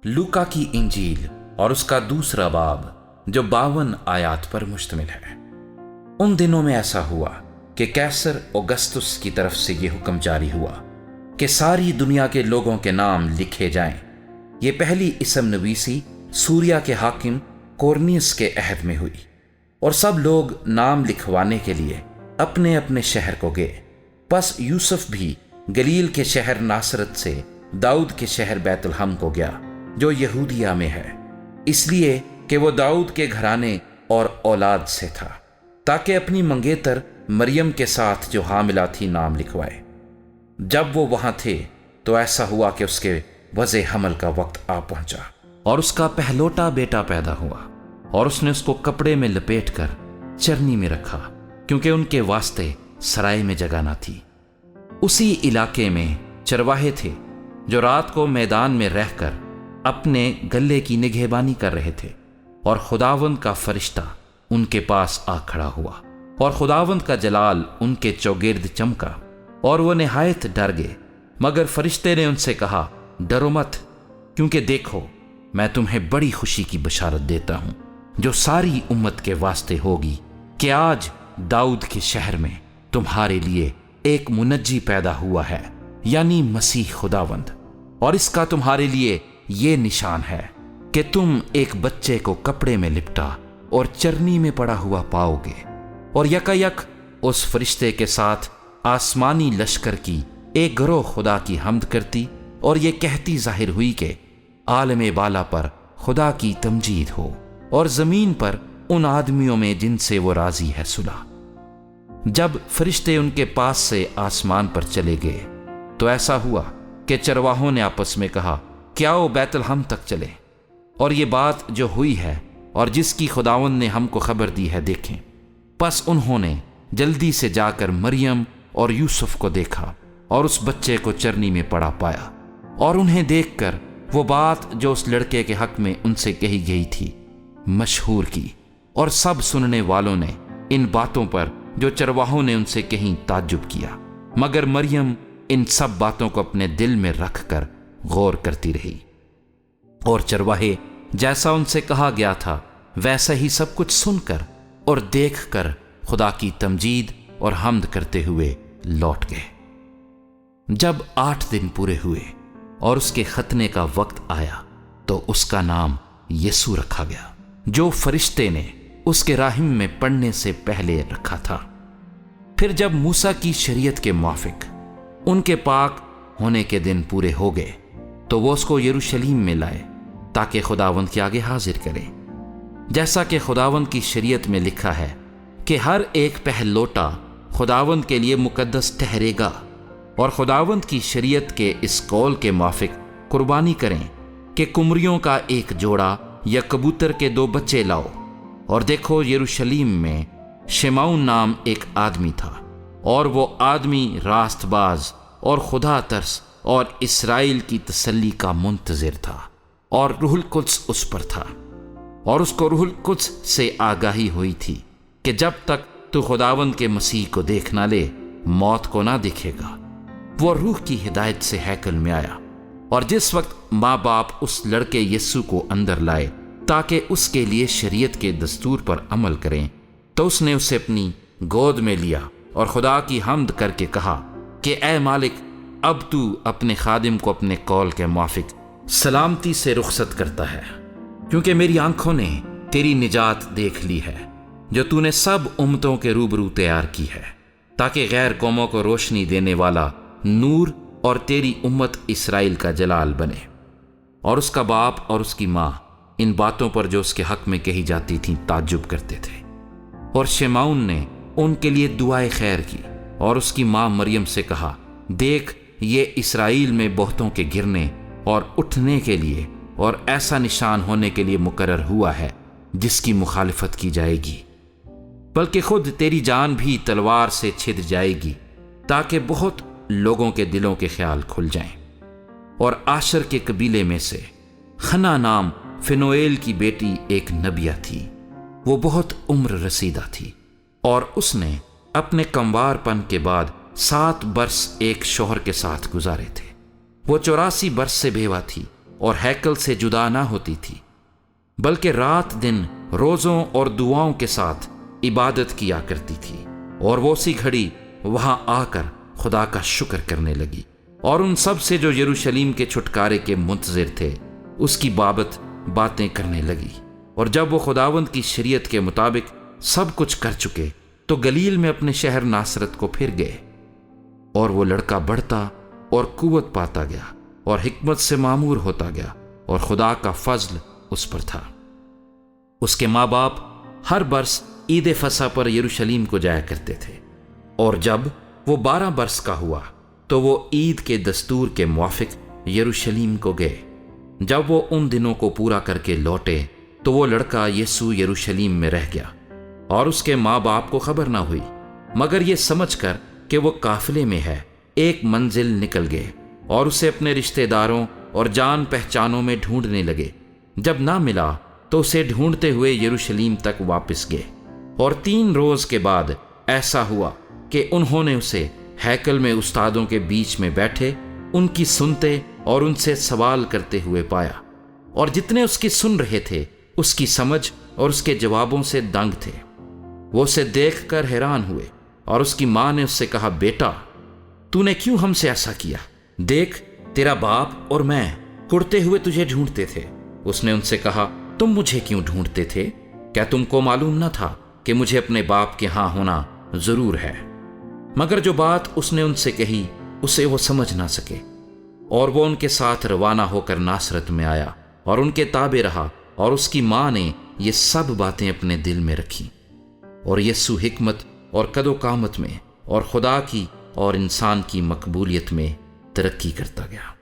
लूका की इंजील और उसका दूसरा बाब जो 52 आयात पर मुश्तमिल है। उन दिनों में ऐसा हुआ कि कैसर औगस्तुस की तरफ से यह हुक्म जारी हुआ कि सारी दुनिया के लोगों के नाम लिखे जाएं। ये पहली इसम नवीसी सूरिया के हाकिम कोर्नियस के अहद में हुई और सब लोग नाम लिखवाने के लिए अपने अपने शहर को गए। बस यूसुफ भी गलील के शहर नासरत से दाऊद के शहर बैतलहम को गया जो यहूदिया में है, इसलिए कि वो दाऊद के घराने और औलाद से था, ताकि अपनी मंगेतर मरियम के साथ जो हामिला थी नाम लिखवाए। जब वो वहां थे तो ऐसा हुआ कि उसके वज़े हमल का वक्त आ पहुंचा और उसका पहलोटा बेटा पैदा हुआ और उसने उसको कपड़े में लपेट कर चरनी में रखा, क्योंकि उनके वास्ते सराय में जगह ना थी। उसी इलाके में चरवाहे थे जो रात को मैदान में रहकर अपने गल्ले की निगहबानी कर रहे थे, और खुदावंद का फरिश्ता उनके पास आ खड़ा हुआ और खुदावंद का जलाल उनके चौगिर्द चमका और वो निहायत डर गए। मगर फरिश्ते ने उनसे कहा, डरो मत, क्योंकि देखो मैं तुम्हें बड़ी खुशी की बशारत देता हूं जो सारी उम्मत के वास्ते होगी कि आज दाऊद के शहर में तुम्हारे लिए एक मुनज्जी पैदा हुआ है, यानी मसीह खुदावंद। और इसका तुम्हारे लिए ये निशान है कि तुम एक बच्चे को कपड़े में लिपटा और चरनी में पड़ा हुआ पाओगे। और यकायक उस फरिश्ते के साथ आसमानी लश्कर की एक गिरोह खुदा की हम्द करती और ये कहती जाहिर हुई कि आलम बाला पर खुदा की तमजीद हो और जमीन पर उन आदमियों में जिनसे वो राजी है सुलह। जब फरिश्ते उनके पास से आसमान पर चले गए तो ऐसा हुआ कि चरवाहों ने आपस में कहा कि आओ बैतलहम तक चले और ये बात जो हुई है और जिसकी खुदावंद ने हमको खबर दी है देखें। बस उन्होंने जल्दी से जाकर मरियम और यूसुफ को देखा और उस बच्चे को चरनी में पड़ा पाया, और उन्हें देखकर वो बात जो उस लड़के के हक में उनसे कही गई थी मशहूर की। और सब सुनने वालों ने इन बातों पर जो चरवाहों ने उनसे कहीं ताज्जुब किया, मगर मरियम इन सब बातों को अपने दिल में रख कर गौर करती रही। और चरवाहे जैसा उनसे कहा गया था वैसा ही सब कुछ सुनकर और देखकर खुदा की तमजीद और हम्द करते हुए लौट गए। जब 8 दिन पूरे हुए और उसके खतने का वक्त आया तो उसका नाम यीशु रखा गया, जो फरिश्ते ने उसके राहिम में पढ़ने से पहले रखा था। फिर जब मूसा की शरीयत के मुआफिक उनके पाक होने के दिन पूरे हो गए तो वो उसको यरूशलेम में लाए ताकि खुदावंद के आगे हाजिर करें, जैसा कि खुदावंद की शरीयत में लिखा है कि हर एक पहलोटा खुदावंद के लिए मुकद्दस ठहरेगा। और खुदावंद की शरीयत के इस कौल के मुआफिक कुर्बानी करें कि कुमरियों का एक जोड़ा या कबूतर के 2 बच्चे लाओ। और देखो यरूशलेम में शिमाउन नाम एक आदमी था, और वो आदमी रास्तबाज और खुदा तरस और इस्राएल की तसल्ली का मुंतजिर था, और रूहुल कुद्स उस पर था। और उसको रूहुल कुद्स से आगाही हुई थी कि जब तक तू खुदावंद के मसीह को देख ना ले मौत को ना दिखेगा। वो रूह की हिदायत से हैकल में आया, और जिस वक्त माँ बाप उस लड़के यीशु को अंदर लाए ताकि उसके लिए शरीयत के दस्तूर पर अमल करें, तो उसने उसे अपनी गोद में लिया और खुदा की हम्द करके कहा कि ऐ मालिक, अब तू अपने खादिम को अपने कौल के मुआफिक सलामती से रुखसत करता है, क्योंकि मेरी आंखों ने तेरी निजात देख ली है जो तूने सब उम्मतों के रूबरू तैयार की है, ताकि गैर कौमों को रोशनी देने वाला नूर और तेरी उम्मत इसराइल का जलाल बने। और उसका बाप और उसकी माँ इन बातों पर जो उसके हक में कही जाती थीं ताज्जुब करते थे। और शिमाउन ने उनके लिए दुआए खैर की और उसकी माँ मरियम से कहा, देख ये इसराइल में बहुतों के गिरने और उठने के लिए और ऐसा निशान होने के लिए मुकर्रर हुआ है जिसकी मुखालिफत की जाएगी, बल्कि खुद तेरी जान भी तलवार से छिद जाएगी, ताकि बहुत लोगों के दिलों के ख्याल खुल जाएं। और आशर के कबीले में से खना नाम फिनोएल की बेटी एक नबिया थी। वो बहुत उम्र रसीदा थी और उसने अपने कमवारपन के बाद 7 बरस एक शौहर के साथ गुजारे थे। वो 84 बरस से बेवा थी اور ہیکل سے جدا نہ ہوتی تھی، بلکہ رات دن روزوں اور دعاؤں کے ساتھ عبادت کیا کرتی تھی، اور وہ اسی گھڑی وہاں آ کر خدا کا شکر کرنے لگی، اور ان سب سے جو یروشلم کے چھٹکارے کے منتظر تھے اس کی بابت باتیں کرنے لگی۔ اور جب وہ خداوند کی شریعت کے مطابق سب کچھ کر چکے تو گلیل میں اپنے شہر ناصرت کو پھر گئے، اور وہ لڑکا بڑھتا اور قوت پاتا گیا اور حکمت سے معمور ہوتا گیا، اور خدا کا فضل اس پر تھا۔ اس کے ماں باپ ہر برس عید فصح پر یروشلم کو جایا کرتے تھے، اور جب وہ 12 برس کا ہوا تو وہ عید کے دستور کے موافق یروشلم کو گئے۔ جب وہ ان دنوں کو پورا کر کے لوٹے تو وہ لڑکا یسوع یروشلم میں رہ گیا، اور اس کے ماں باپ کو خبر نہ ہوئی، مگر یہ سمجھ کر کہ وہ قافلے میں ہے ایک منزل نکل گئے، اور اسے اپنے رشتہ داروں اور جان پہچانوں میں ڈھونڈنے لگے۔ جب نہ ملا تو اسے ڈھونڈتے ہوئے یروشلم تک واپس گئے، اور 3 روز کے بعد ایسا ہوا کہ انہوں نے اسے ہیکل میں استادوں کے بیچ میں بیٹھے ان کی سنتے اور ان سے سوال کرتے ہوئے پایا، اور جتنے اس کی سن رہے تھے اس کی سمجھ اور اس کے جوابوں سے دنگ تھے۔ وہ اسے دیکھ کر حیران ہوئے، اور اس کی ماں نے اس سے کہا، بیٹا تو نے کیوں ہم سے ایسا کیا؟ دیکھ تیرا باپ اور میں کڑتے ہوئے تجھے ڈھونڈتے تھے۔ اس نے ان سے کہا، تم مجھے کیوں ڈھونڈتے تھے؟ کیا تم کو معلوم نہ تھا کہ مجھے اپنے باپ کے ہاں ہونا ضرور ہے؟ مگر جو بات اس نے ان سے کہی اسے وہ سمجھ نہ سکے، اور وہ ان کے ساتھ روانہ ہو کر ناصرت میں آیا اور ان کے تابع رہا، اور اس کی ماں نے یہ سب باتیں اپنے دل میں رکھیں۔ اور یسوع حکمت اور قد و قامت میں اور خدا کی اور انسان کی مقبولیت میں ترقی کرتا گیا۔